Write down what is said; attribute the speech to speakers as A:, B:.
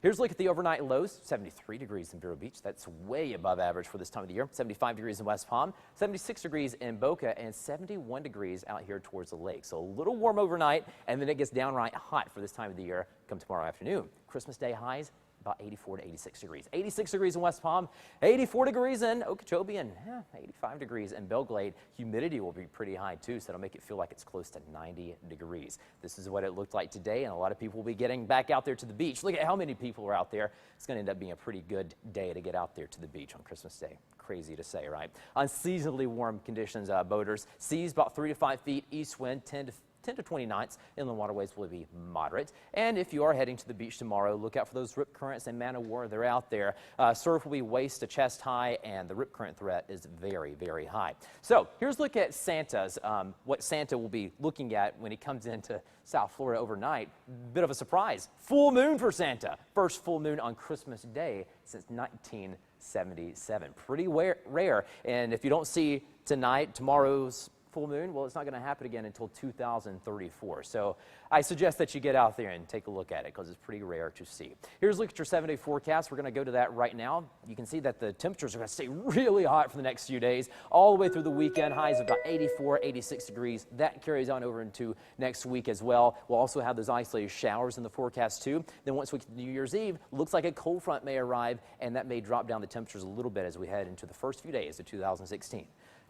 A: Here's a look at the overnight lows. 73 degrees in Vero Beach. That's way above average for this time of the year. 75 degrees in West Palm, 76 degrees in Boca, and 71 degrees out here towards the lake. So a little warm overnight, and then it gets downright hot for this time of the year come tomorrow afternoon. Christmas Day highs about 84 to 86 degrees. 86 degrees in West Palm, 84 degrees in Okeechobee, and 85 degrees in Belglade. Humidity will be pretty high too, so it'll make it feel like it's close to 90 degrees. This is what it looked like today, and a lot of people will be getting back out there to the beach. Look at how many people are out there. It's going to end up being a pretty good day to get out there to the beach on Christmas Day. Crazy to say, right? Unseasonably warm conditions, boaters. Seas about 3 to 5 feet, east wind 10 to 20 knots. Inland waterways will be moderate. And if you are heading to the beach tomorrow, look out for those rip currents and man-o-war. They're out there. Surf will be waist to chest high, and the rip current threat is very, very high. So here's a look at Santa's, what Santa will be looking at when he comes into South Florida overnight. Bit of a surprise. Full moon for Santa. First full moon on Christmas Day since 1977. Pretty rare. And if you don't see tonight, tomorrow's full moon, well, it's not going to happen again until 2034. So I suggest that you get out there and take a look at it because it's pretty rare to see. Here's a look at your 7-day forecast. We're going to go to that right now. You can see that the temperatures are going to stay really hot for the next few days, all the way through the weekend. Highs of about 84, 86 degrees. That carries on over into next week as well. We'll also have those isolated showers in the forecast too. Then once we get to New Year's Eve, looks like a cold front may arrive, and that may drop down the temperatures a little bit as we head into the first few days of 2016.